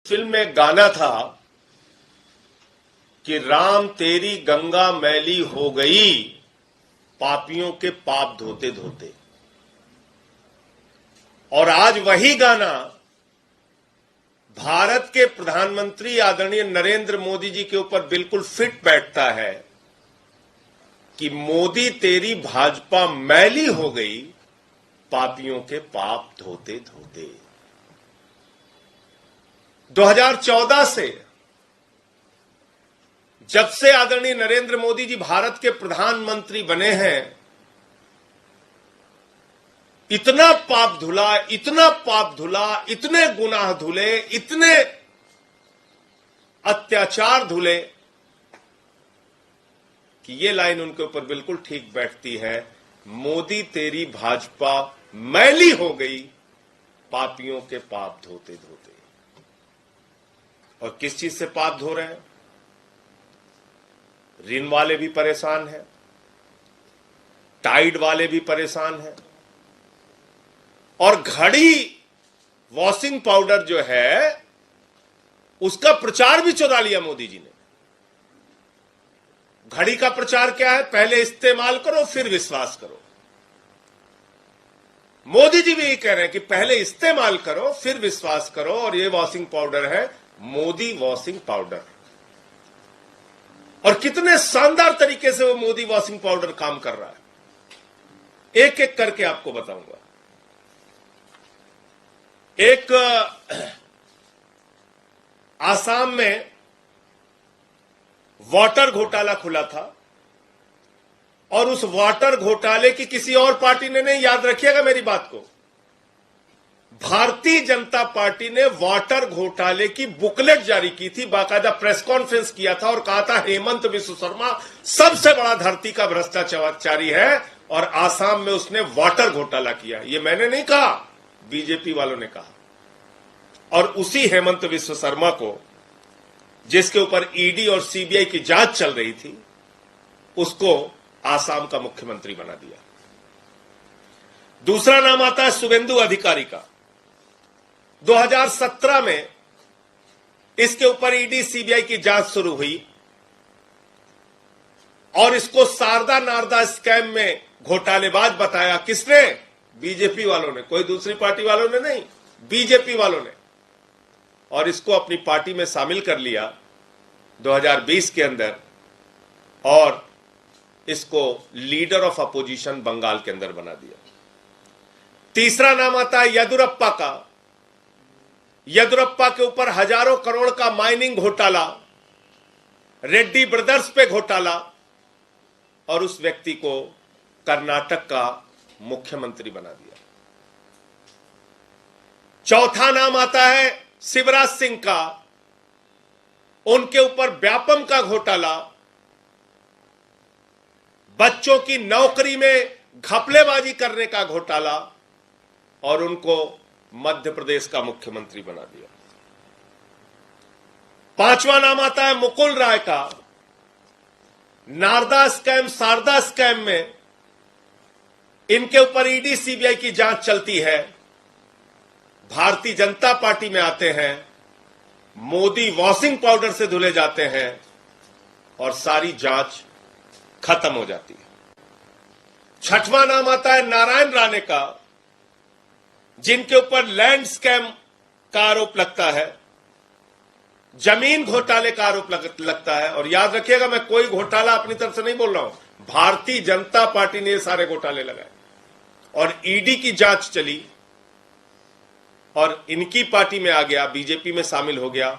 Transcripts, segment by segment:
Film में गाना था कि राम तेरी गंगा मैली हो गई पापियों के पाप धोते धोते। और आज वही गाना भारत के प्रधानमंत्री आदरणीय नरेंद्र मोदी जी के ऊपर बिल्कुल फिट बैठता है कि मोदी तेरी भाजपा मैली हो गई पापियों के पाप धोते धोते। 2014 से जब से आदरणीय नरेंद्र मोदी जी भारत के प्रधानमंत्री बने हैं, इतना पाप धुला, इतना पाप धुला, इतने गुनाह धुले, इतने अत्याचार धुले कि ये लाइन उनके ऊपर बिल्कुल ठीक बैठती है। मोदी तेरी भाजपा मैली हो गई पापियों के पाप धोते धोते। और किस चीज से पाप धो रहे हैं? ऋण वाले भी परेशान हैं, टाइड वाले भी परेशान हैं, और घड़ी वॉशिंग पाउडर जो है उसका प्रचार भी चुरा लिया मोदी जी ने। घड़ी का प्रचार क्या है? पहले इस्तेमाल करो फिर विश्वास करो। मोदी जी भी ये कह रहे हैं कि पहले इस्तेमाल करो फिर विश्वास करो, और ये वॉशिंग पाउडर है मोदी वॉशिंग पाउडर। और कितने शानदार तरीके से वो मोदी वॉशिंग पाउडर काम कर रहा है, एक एक करके आपको बताऊंगा। एक आसाम में वाटर घोटाला खुला था, और उस वाटर घोटाले की किसी और पार्टी ने नहीं, याद रखिएगा मेरी बात को, भारतीय जनता पार्टी ने वाटर घोटाले की बुकलेट जारी की थी, बाकायदा प्रेस कॉन्फ्रेंस किया था और कहा था हेमंत बिस्व शर्मा सबसे बड़ा धरती का भ्रष्टाचारी है, और आसाम में उसने वाटर घोटाला किया। ये मैंने नहीं कहा, बीजेपी वालों ने कहा। और उसी हेमंत बिस्व शर्मा को, जिसके ऊपर ईडी और सीबीआई की जांच चल रही थी, उसको आसाम का मुख्यमंत्री बना दिया। दूसरा नाम आता है शुभेंदु अधिकारी का। 2017 में इसके ऊपर ईडी सीबीआई की जांच शुरू हुई, और इसको शारदा नारदा स्कैम में घोटालेबाज बताया। किसने? बीजेपी वालों ने, कोई दूसरी पार्टी वालों ने नहीं, बीजेपी वालों ने। और इसको अपनी पार्टी में शामिल कर लिया 2020 के अंदर, और इसको लीडर ऑफ अपोजिशन बंगाल के अंदर बना दिया। तीसरा नाम आता है येदुरप्पा का। येदुरप्पा के ऊपर हजारों करोड़ का माइनिंग घोटाला, रेड्डी ब्रदर्स पे घोटाला, और उस व्यक्ति को कर्नाटक का मुख्यमंत्री बना दिया। चौथा नाम आता है शिवराज सिंह का। उनके ऊपर व्यापम का घोटाला, बच्चों की नौकरी में घपलेबाजी करने का घोटाला, और उनको मध्य प्रदेश का मुख्यमंत्री बना दिया। पांचवा नाम आता है मुकुल राय का। नारदा स्कैम, शारदा स्कैम में इनके ऊपर ईडी सीबीआई की जांच चलती है, भारतीय जनता पार्टी में आते हैं, मोदी वॉशिंग पाउडर से धुले जाते हैं, और सारी जांच खत्म हो जाती है। छठवां नाम आता है नारायण राणे का, जिनके ऊपर लैंड स्कैम का आरोप लगता है, जमीन घोटाले का आरोप लगता है। और याद रखिएगा, मैं कोई घोटाला अपनी तरफ से नहीं बोल रहा हूं, भारतीय जनता पार्टी ने ये सारे घोटाले लगाए, और ईडी की जांच चली, और इनकी पार्टी में आ गया, बीजेपी में शामिल हो गया,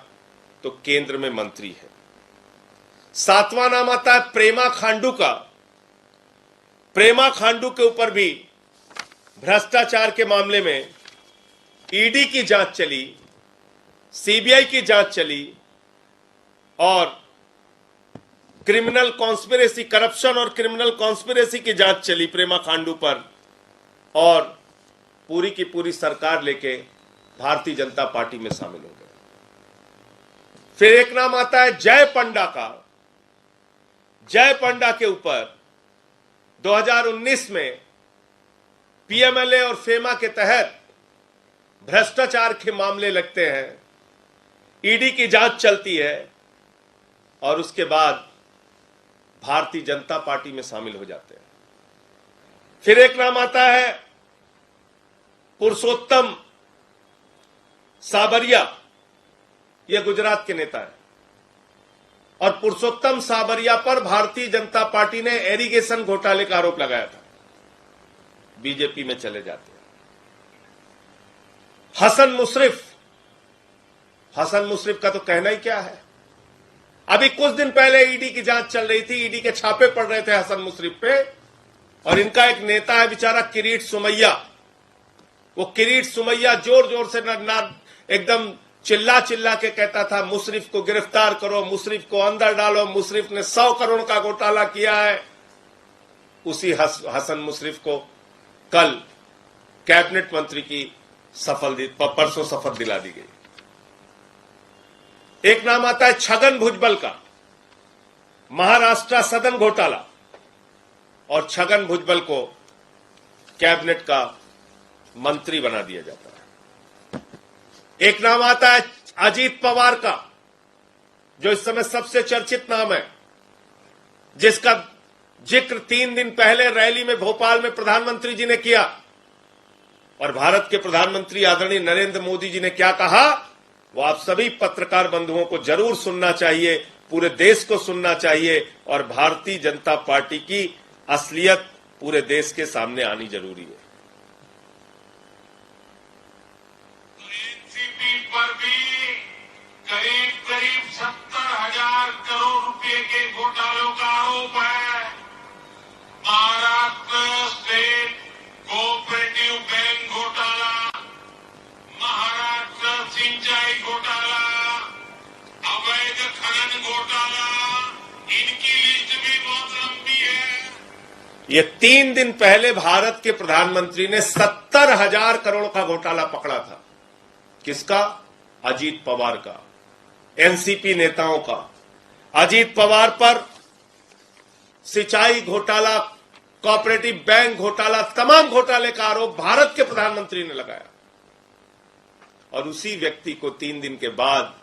तो केंद्र में मंत्री है। सातवां नाम आता है प्रेमा खांडू का। प्रेमा खांडू के ऊपर भी भ्रष्टाचार के मामले में ईडी की जांच चली, सीबीआई की जांच चली, और क्रिमिनल कॉन्स्पिरेसी, करप्शन और क्रिमिनल कॉन्स्पिरेसी की जांच चली प्रेमा खांडू पर, और पूरी की पूरी सरकार लेके भारतीय जनता पार्टी में शामिल हो गए। फिर एक नाम आता है जय पंडा का। जय पंडा के ऊपर 2019 में पीएमएलए और फेमा के तहत भ्रष्टाचार के मामले लगते हैं। ईडी की जांच चलती है और उसके बाद भारतीय जनता पार्टी में शामिल हो जाते हैं। फिर एक नाम आता है पुरुषोत्तम साबरिया, यह गुजरात के नेता है और पुरुषोत्तम साबरिया पर भारतीय जनता पार्टी ने इरिगेशन घोटाले का आरोप लगाया था, बीजेपी में चले जाते हैं। हसन मुशरिफ का तो कहना ही क्या है। अभी कुछ दिन पहले ईडी की जांच चल रही थी, ईडी के छापे पड़ रहे थे हसन मुशरिफ पे, और इनका एक नेता है बेचारा किरीट सुमैया। वो किरीट सुमैया जोर जोर से एकदम चिल्ला चिल्ला के कहता था मुशरिफ को गिरफ्तार करो, मुशरिफ को अंदर डालो, मुशरिफ ने 100 करोड़ का घोटाला किया है। उसी हसन मुशरिफ को कल कैबिनेट मंत्री की परसों शपथ दिला दी गई। एक नाम आता है छगन भुजबल का, महाराष्ट्र सदन घोटाला, और छगन भुजबल को कैबिनेट का मंत्री बना दिया जाता है। एक नाम आता है अजीत पवार का, जो इस समय सबसे चर्चित नाम है, जिसका जिक्र 3 दिन पहले रैली में भोपाल में प्रधानमंत्री जी ने किया। और भारत के प्रधानमंत्री आदरणीय नरेंद्र मोदी जी ने क्या कहा, वो आप सभी पत्रकार बंधुओं को जरूर सुनना चाहिए, पूरे देश को सुनना चाहिए, और भारतीय जनता पार्टी की असलियत पूरे देश के सामने आनी जरूरी है। एनसीपी पर भी करीब 70,000 करोड़ रुपए के घोटालों का आरोप है। महाराष्ट्र स्टेट कोऑपरेटिव बैंक घोटाला, महाराष्ट्र सिंचाई घोटाला, अवैध खनन घोटाला, इनकी लिस्ट भी बहुत लंबी है। ये 3 दिन पहले भारत के प्रधानमंत्री ने 70,000 करोड़ का घोटाला पकड़ा था। किसका? अजीत पवार का, एनसीपी नेताओं का। अजीत पवार पर सिंचाई घोटाला, कोऑपरेटिव बैंक घोटाला, तमाम घोटाले का आरोप भारत के प्रधानमंत्री ने लगाया, और उसी व्यक्ति को 3 दिन के बाद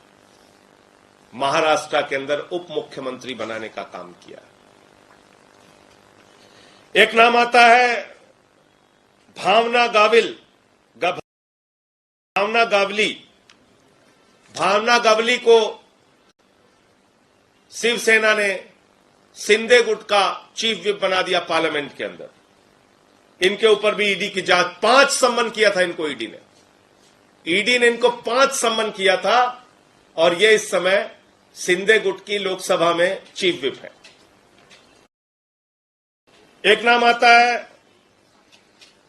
महाराष्ट्र के अंदर उप मुख्यमंत्री बनाने का काम किया। एक नाम आता है भावना गावली को शिवसेना ने शिंदे गुट का चीफ विप बना दिया पार्लियामेंट के अंदर। इनके ऊपर भी ईडी की जांच, 5 सम्मन किया था इनको ईडी ने इनको 5 सम्मन किया था, और ये इस समय शिंदे गुट की लोकसभा में चीफ विप है। एक नाम आता है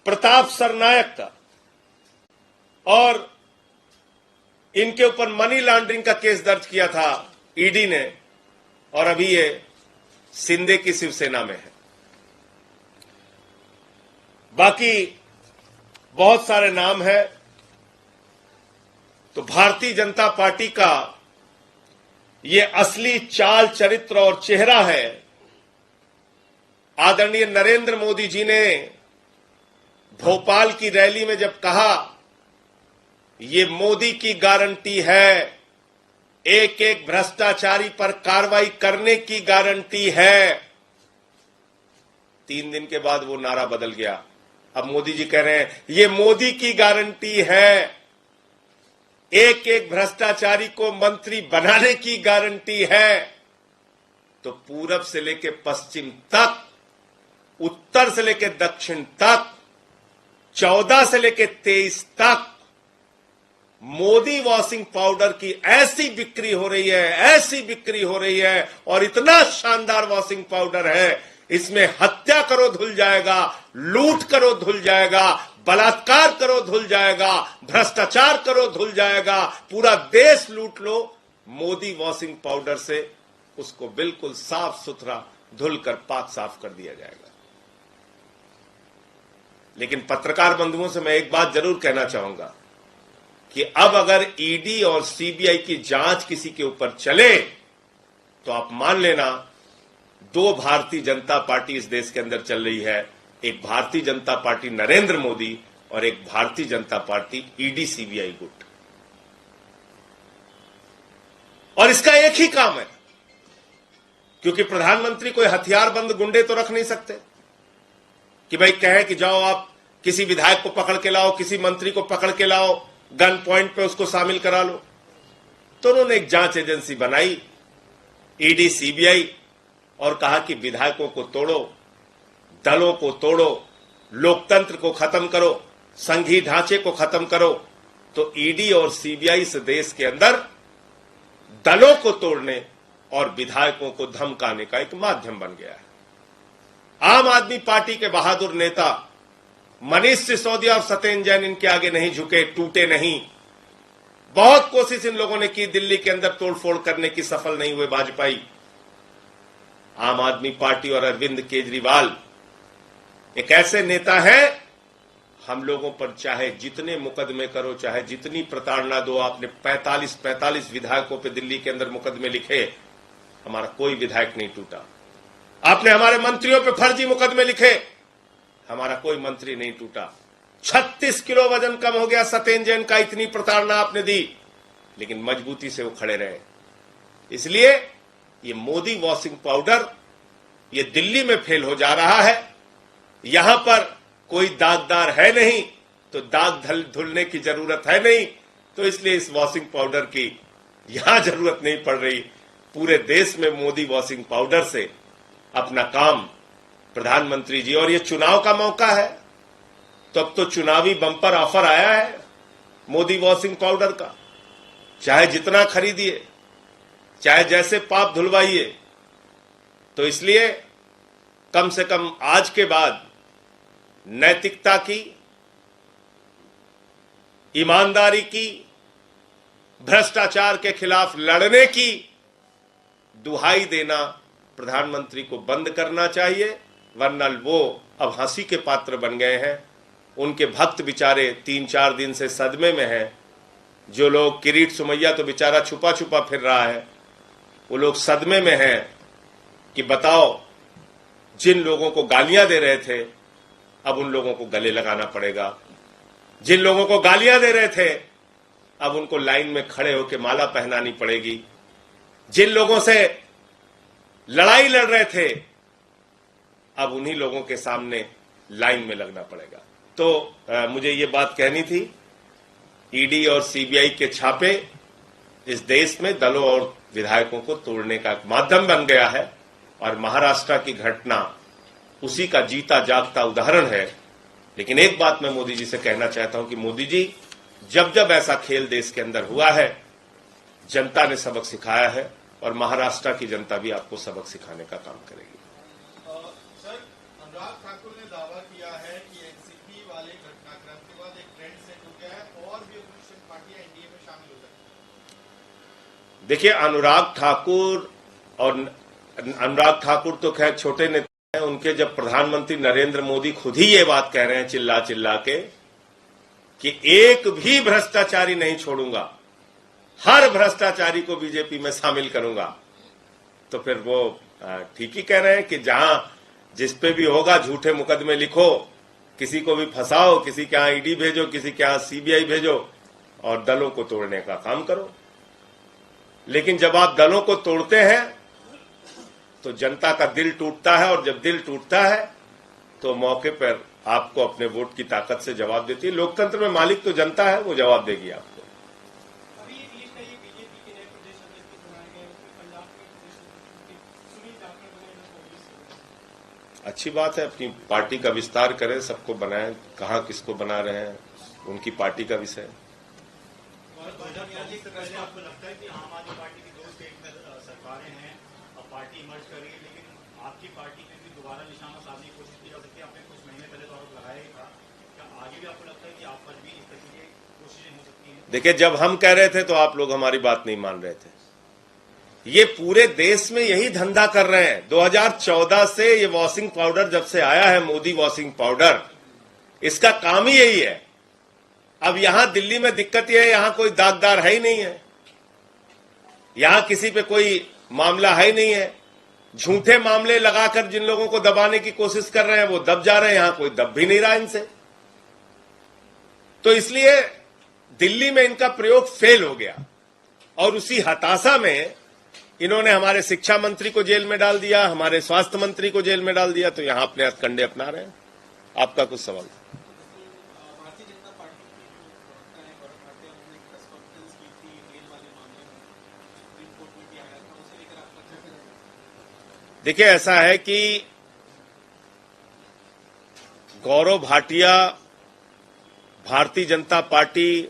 प्रताप सरनायक का, और इनके ऊपर मनी लॉन्ड्रिंग का केस दर्ज किया था ईडी ने, और अभी ये शिंदे की शिवसेना में है। बाकी बहुत सारे नाम हैं। तो भारतीय जनता पार्टी का ये असली चाल चरित्र और चेहरा है। आदरणीय नरेंद्र मोदी जी ने भोपाल की रैली में जब कहा, ये मोदी की गारंटी है, एक एक भ्रष्टाचारी पर कार्रवाई करने की गारंटी है। 3 दिन के बाद वो नारा बदल गया। अब मोदी जी कह रहे हैं ये मोदी की गारंटी है, एक एक भ्रष्टाचारी को मंत्री बनाने की गारंटी है। तो पूरब से लेकर पश्चिम तक, उत्तर से लेकर दक्षिण तक, 14 से लेकर 23 तक मोदी वॉशिंग पाउडर की ऐसी बिक्री हो रही है, और इतना शानदार वॉशिंग पाउडर है, इसमें हत्या करो धुल जाएगा, लूट करो धुल जाएगा, बलात्कार करो धुल जाएगा, भ्रष्टाचार करो धुल जाएगा, पूरा देश लूट लो, मोदी वॉशिंग पाउडर से उसको बिल्कुल साफ सुथरा धुलकर पाक साफ कर दिया जाएगा। लेकिन पत्रकार बंधुओं से मैं एक बात जरूर कहना चाहूंगा कि अब अगर ईडी और सीबीआई की जांच किसी के ऊपर चले, तो आप मान लेना 2 भारतीय जनता पार्टी इस देश के अंदर चल रही है। एक भारतीय जनता पार्टी नरेंद्र मोदी, और एक Bharatiya Janata party ED CBI गुट। और इसका एक ही काम है, क्योंकि प्रधानमंत्री कोई हथियारबंद गुंडे तो रख नहीं सकते कि भाई कहे कि जाओ आप किसी विधायक को पकड़ के लाओ, किसी मंत्री को पकड़ के लाओ, गन पॉइंट पे उसको शामिल करा लो। तो उन्होंने एक जांच एजेंसी बनाई, ईडी, सीबीआई, और कहा कि विधायकों को तोड़ो, दलों को तोड़ो, लोकतंत्र को खत्म करो, संघीय ढांचे को खत्म करो। तो ईडी और सीबीआई से देश के अंदर दलों को तोड़ने और विधायकों को धमकाने का एक माध्यम बन गया है। आम आदमी पार्टी के बहादुर नेता मनीष सिसोदिया और सत्येंद्र जैन इनके आगे नहीं झुके, टूटे नहीं। बहुत कोशिश इन लोगों ने की दिल्ली के अंदर तोड़फोड़ करने की, सफल नहीं हुए भाजपाई। आम आदमी पार्टी और अरविंद केजरीवाल एक ऐसे नेता हैं, हम लोगों पर चाहे जितने मुकदमे करो, चाहे जितनी प्रताड़ना दो, आपने 45 विधायकों पे दिल्ली के अंदर मुकदमे लिखे, हमारा कोई विधायक नहीं टूटा। आपने हमारे मंत्रियों पे फर्जी मुकदमे लिखे, हमारा कोई मंत्री नहीं टूटा। 36 किलो वजन कम हो गया सत्येंद्र जैन का, इतनी प्रताड़ना आपने दी, लेकिन मजबूती से वो खड़े रहे। इसलिए ये मोदी वॉशिंग पाउडर ये दिल्ली में फेल हो जा रहा है। यहां पर कोई दागदार है नहीं, तो दाग धुलने की जरूरत है नहीं, तो इसलिए इस वॉशिंग पाउडर की यहां जरूरत नहीं पड़ रही। पूरे देश में मोदी वॉशिंग पाउडर से अपना काम प्रधानमंत्री जी, और ये चुनाव का मौका है, तो अब तो चुनावी बंपर ऑफर आया है मोदी वॉशिंग पाउडर का। चाहे जितना खरीदिए, चाहे जैसे पाप धुलवाइए। तो इसलिए कम से कम आज के बाद नैतिकता की, ईमानदारी की, भ्रष्टाचार के खिलाफ लड़ने की दुहाई देना प्रधानमंत्री को बंद करना चाहिए, वरना वो अब हंसी के पात्र बन गए हैं। उनके भक्त बेचारे 3-4 दिन से सदमे में हैं। जो लोग, किरीट सुमैया तो बेचारा छुपा छुपा फिर रहा है, वो लोग सदमे में हैं कि बताओ, जिन लोगों को गालियां दे रहे थे अब उन लोगों को गले लगाना पड़ेगा, जिन लोगों को गालियां दे रहे थे अब उनको लाइन में खड़े होकर माला पहनानी पड़ेगी, जिन लोगों से लड़ाई लड़ रहे थे अब उन्हीं लोगों के सामने लाइन में लगना पड़ेगा। तो मुझे ये बात कहनी थी। ईडी और सीबीआई के छापे इस देश में दलों और विधायकों को तोड़ने का माध्यम बन गया है, और महाराष्ट्र की घटना उसी का जीता जागता उदाहरण है। लेकिन एक बात मैं मोदी जी से कहना चाहता हूं कि मोदी जी, जब जब ऐसा खेल देश के अंदर हुआ है, जनता ने सबक सिखाया है, और महाराष्ट्र की जनता भी आपको सबक सिखाने का काम करेगी। सर, अनुराग ठाकुर ने दावा किया है कि एनसीपी वाले घटनाक्रम के बाद एक ट्रेंड सेट हो गया है और भी अपोजिशन पार्टियां एनडीए में शामिल हो सकती हैं। देखिए, अनुराग ठाकुर तो खैर छोटे नेता हैं। उनके जब प्रधानमंत्री नरेंद्र मोदी खुद ही ये बात कह रहे हैं चिल्ला चिल्ला के कि एक भी भ्रष्टाचारी नहीं छोड़ूंगा, हर भ्रष्टाचारी को बीजेपी में शामिल करूंगा, तो फिर वो ठीक ही कह रहे हैं कि जहां जिस पे भी होगा झूठे मुकदमे लिखो, किसी को भी फंसाओ, किसी के यहां ईडी भेजो, किसी के यहां सीबीआई भेजो, और दलों को तोड़ने का काम करो। लेकिन जब आप दलों को तोड़ते हैं तो जनता का दिल टूटता है, और जब दिल टूटता है तो मौके पर आपको अपने वोट की ताकत से जवाब देती है। लोकतंत्र में मालिक तो जनता है, वो जवाब देगी आपको। अच्छी बात है, अपनी पार्टी का विस्तार करें, सबको बनाएं, कहां किसको बना रहे हैं उनकी पार्टी का विषय। आपको लगता है कि आम आदमी पार्टी की 2 स्टेट में सरकारें हैं, अब पार्टी इमर्ज कर रही है, लेकिन आपकी पार्टी पे भी दोबारा निशाना साधने की कोशिश की जा सकती है? आपने कुछ महीने पहले तो आरोप लगाया ही था, क्या आगे भी आपको लगता है कि आप पर भी इस तरह की कोशिशें हो सकती हैं? देखिए, जब हम कह रहे थे तो आप लोग हमारी बात नहीं मान रहे थे। ये पूरे देश में यही धंधा कर रहे हैं। 2014 से ये वॉशिंग पाउडर जब से आया है, मोदी वॉशिंग पाउडर, इसका काम ही यही है। अब यहां दिल्ली में दिक्कत यह है, यहां कोई दागदार है ही नहीं है, यहां किसी पे कोई मामला है ही नहीं है। झूठे मामले लगाकर जिन लोगों को दबाने की कोशिश कर रहे हैं वो दब जा रहे हैं, यहां कोई दब भी नहीं रहा इनसे। तो इसलिए दिल्ली में इनका प्रयोग फेल हो गया। और उसी हताशा में इन्होंने हमारे शिक्षा मंत्री को जेल में डाल दिया, हमारे स्वास्थ्य मंत्री को जेल में डाल दिया, तो यहां अपने हथकंडे अपना रहे हैं। आपका कुछ सवाल? भारतीय जनता पार्टी की जो प्रवक्ता है गौरव भाटिया, उन्होंने एक प्रेस कॉन्फ्रेंस की थी रेल वाले मामले में, सुप्रीम कोर्ट में भी आया था, उसे लेकर आपका क्या कहना है? देखिए, ऐसा है कि गौरव भाटिया, भारतीय जनता पार्टी,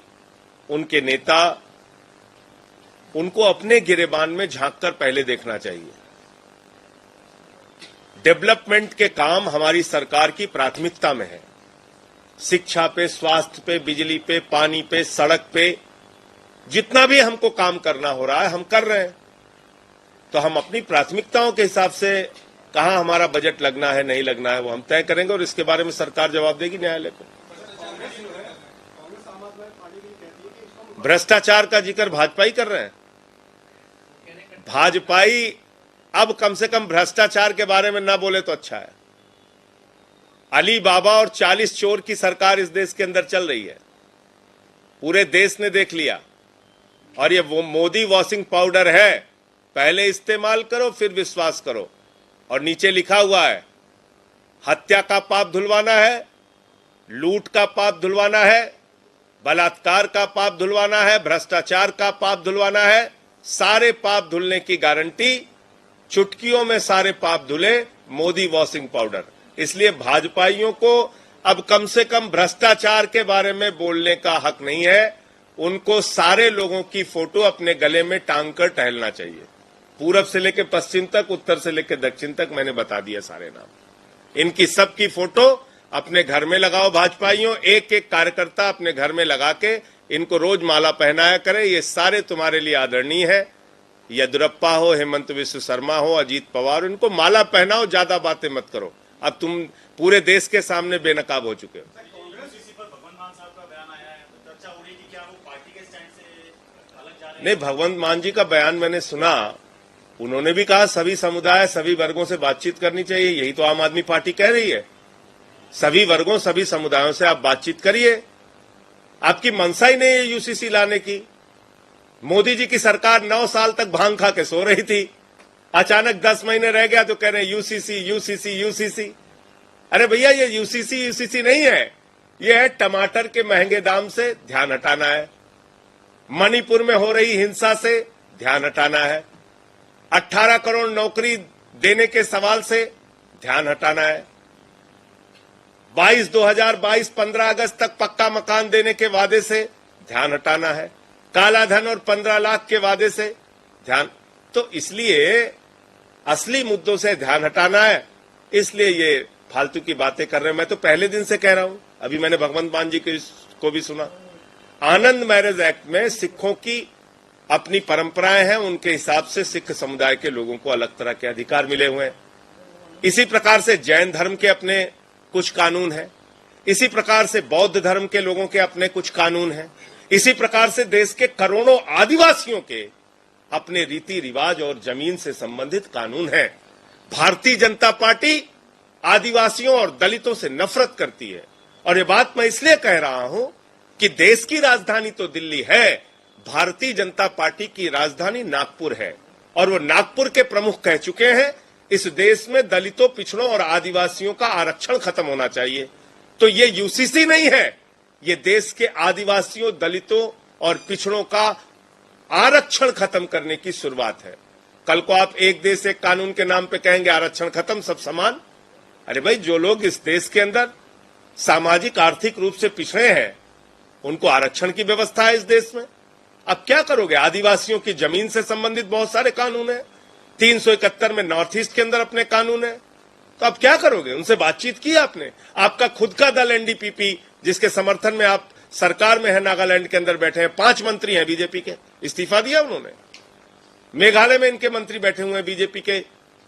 उनके नेता, उनको अपने गिरेबान में झांककर पहले देखना चाहिए। डेवलपमेंट के काम हमारी सरकार की प्राथमिकता में है। शिक्षा पे, स्वास्थ्य पे, बिजली पे, पानी पे, सड़क पे, जितना भी हमको काम करना हो रहा है हम कर रहे हैं। तो हम अपनी प्राथमिकताओं के हिसाब से कहां हमारा बजट लगना है, नहीं लगना है, वो हम तय करेंगे और इसके बारे में सरकार जवाब देगी न्यायालय को। भ्रष्टाचार का जिक्र भाजपा ही कर रहे हैं। भाजपाई अब कम से कम भ्रष्टाचार के बारे में ना बोले तो अच्छा है। अली बाबा और 40 चोर की सरकार इस देश के अंदर चल रही है, पूरे देश ने देख लिया। और ये वो मोदी वॉशिंग पाउडर है, पहले इस्तेमाल करो फिर विश्वास करो। और नीचे लिखा हुआ है, हत्या का पाप धुलवाना है, लूट का पाप धुलवाना है, बलात्कार का पाप धुलवाना है, भ्रष्टाचार का पाप धुलवाना है। सारे पाप धुलने की गारंटी, चुटकियों में सारे पाप धुले, मोदी वॉशिंग पाउडर। इसलिए भाजपाइयों को अब कम से कम भ्रष्टाचार के बारे में बोलने का हक नहीं है। उनको सारे लोगों की फोटो अपने गले में टांग कर टहलना चाहिए। पूरब से लेकर पश्चिम तक, उत्तर से लेकर दक्षिण तक मैंने बता दिया सारे नाम। इनकी सबकी फोटो अपने घर में लगाओ भाजपाइयों, एक एक कार्यकर्ता अपने घर में लगा के इनको रोज माला पहनाया करे। ये सारे तुम्हारे लिए आदरणीय है। येदियुरप्पा हो, हेमंत विश्व शर्मा हो, अजीत पवार, इनको माला पहनाओ, ज्यादा बातें मत करो। अब तुम पूरे देश के सामने बेनकाब हो चुके हो। कांग्रेस पर भगवंत मान साहब का बयान आया है, तो चर्चा हो रही है कि क्या वो पार्टी के स्टैंड से अलग जा रहे हैं? नहीं, भगवंत मान जी का बयान मैंने सुना। उन्होंने भी कहा सभी समुदाय, सभी वर्गों से बातचीत करनी चाहिए। यही तो आम आदमी पार्टी कह रही है। सभी वर्गों, सभी समुदायों से आप बातचीत करिए। आपकी मंशा ही नहीं है यूसीसी लाने की। मोदी जी की सरकार 9 साल तक भांग खा के सो रही थी, अचानक 10 महीने रह गया तो कह रहे हैं यूसीसी यूसीसी यूसीसी। अरे भैया, ये यूसीसी यूसीसी नहीं है, ये है टमाटर के महंगे दाम से ध्यान हटाना है, मणिपुर में हो रही हिंसा से ध्यान हटाना है, 18 करोड़ नौकरी देने के सवाल से ध्यान हटाना है, 2022 15 अगस्त तक पक्का मकान देने के वादे से ध्यान हटाना है, काला धन और 15 लाख के वादे से ध्यान। तो इसलिए असली मुद्दों से ध्यान हटाना है, इसलिए ये फालतू की बातें कर रहे हैं। मैं तो पहले दिन से कह रहा हूं, अभी मैंने भगवंत मान जी को भी सुना। आनंद मैरिज एक्ट में सिखों की अपनी परंपराएं हैं, उनके हिसाब से सिख समुदाय के लोगों को अलग तरह के अधिकार मिले हुए हैं। इसी प्रकार से जैन धर्म के अपने कुछ कानून हैं, इसी प्रकार से बौद्ध धर्म के लोगों के अपने कुछ कानून हैं, इसी प्रकार से देश के करोड़ों आदिवासियों के अपने रीति रिवाज और जमीन से संबंधित कानून हैं। भारतीय जनता पार्टी आदिवासियों और दलितों से नफरत करती है। और ये बात मैं इसलिए कह रहा हूं कि देश की राजधानी तो दिल्ली है, भारतीय जनता पार्टी की राजधानी नागपुर है। और वो नागपुर के प्रमुख कह चुके हैं इस देश में दलितों, पिछड़ों और आदिवासियों का आरक्षण खत्म होना चाहिए। तो ये यूसीसी नहीं है, ये देश के आदिवासियों, दलितों और पिछड़ों का आरक्षण खत्म करने की शुरुआत है। कल को आप एक देश एक कानून के नाम पे कहेंगे आरक्षण खत्म, सब समान। अरे भाई, जो लोग इस देश के अंदर सामाजिक आर्थिक रूप से पिछड़े हैं, उनको आरक्षण की व्यवस्था है इस देश में। अब क्या करोगे? आदिवासियों की जमीन से संबंधित बहुत सारे कानून हैं, 371 में नॉर्थ ईस्ट के अंदर अपने कानून है। तो अब क्या करोगे? उनसे बातचीत की आपने? आपका खुद का दल एनडीपीपी, जिसके समर्थन में आप सरकार में है, नागालैंड के अंदर बैठे हैं, 5 मंत्री हैं बीजेपी के, इस्तीफा दिया उन्होंने। मेघालय में इनके मंत्री बैठे हुए हैं बीजेपी के,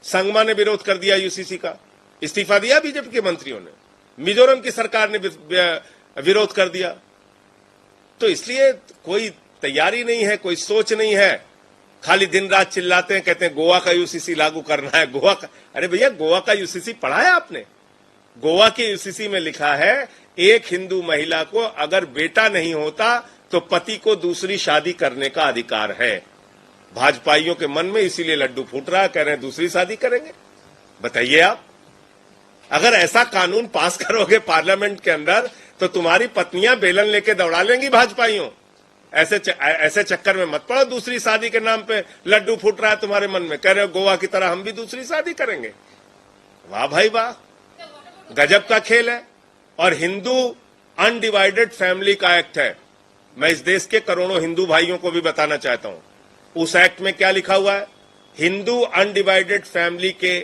संगमा ने विरोध कर दिया यूसीसी का, इस्तीफा दिया बीजेपी के मंत्रियों ने। मिजोरम की सरकार ने विरोध कर दिया। तो इसलिए कोई तैयारी नहीं है, कोई सोच नहीं है, खाली दिन रात चिल्लाते हैं, कहते हैं गोवा का यूसीसी लागू करना है, गोवा का। अरे भैया, गोवा का यूसीसी पढ़ा है आपने? गोवा की यूसीसी में लिखा है एक हिंदू महिला को अगर बेटा नहीं होता तो तो पति को दूसरी शादी करने का अधिकार है। भाजपाइयों के मन में इसीलिए लड्डू फूट रहा है, कह रहे हैं दूसरी शादी करेंगे। बताइए आप, अगर ऐसा कानून पास करोगे पार्लियामेंट के अंदर तो तुम्हारी पत्नियां बेलन लेके दौड़ा लेंगी भाजपाइयों। ऐसे चक्कर में मत पड़ो। दूसरी शादी के नाम पे लड्डू फूट रहा है तुम्हारे मन में, कह रहे हो गोवा की तरह हम भी दूसरी शादी करेंगे। वाह भाई वाह, गजब का खेल है। और हिंदू अनडिवाइडेड फैमिली का एक्ट है। मैं इस देश के करोड़ों हिंदू भाइयों को भी बताना चाहता हूं, उस एक्ट में क्या लिखा हुआ है। हिंदू अनडिवाइडेड फैमिली के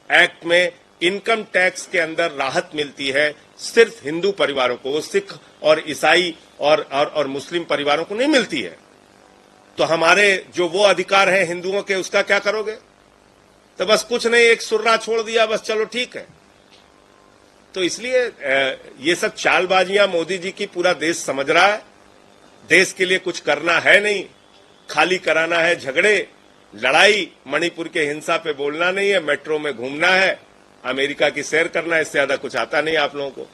एक्ट में इनकम टैक्स के अंदर राहत मिलती है सिर्फ हिंदू परिवारों को, सिख और ईसाई और मुस्लिम परिवारों को नहीं मिलती है। तो हमारे जो वो अधिकार हैं हिंदुओं के, उसका क्या करोगे? तो बस कुछ नहीं, एक सुर्रा छोड़ दिया, बस चलो ठीक है। तो इसलिए ये सब चालबाजियां मोदी जी की पूरा देश समझ रहा है। देश के लिए कुछ करना है नहीं, खाली कराना है झगड़े, लड़ाई। मणिपुर के हिंसा पे बोलना नहीं है, मेट्रो में घूमना है, अमेरिका की सैर करना है, इससे ज्यादा कुछ आता नहीं आप लोगों को।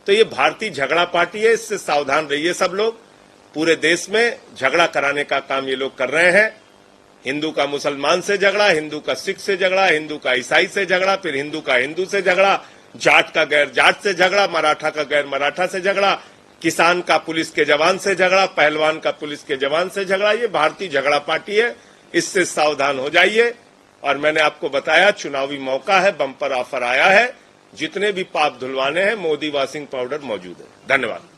तो ये भारतीय झगड़ा पार्टी है, इससे सावधान रहिए सब लोग। पूरे देश में झगड़ा कराने का काम ये लोग कर रहे हैं। हिंदू का मुसलमान से झगड़ा, हिंदू का सिख से झगड़ा, हिंदू का ईसाई से झगड़ा, फिर हिंदू का हिंदू से झगड़ा, जाट का गैर जाट से झगड़ा, मराठा का गैर मराठा से झगड़ा, किसान का पुलिस के जवान से झगड़ा, पहलवान का पुलिस के जवान से झगड़ा। ये भारतीय झगड़ा पार्टी है, इससे सावधान हो जाइए। और मैंने आपको बताया चुनावी मौका है, बम्पर ऑफर आया है, जितने भी पाप धुलवाने हैं मोदी वॉशिंग पाउडर मौजूद है। धन्यवाद।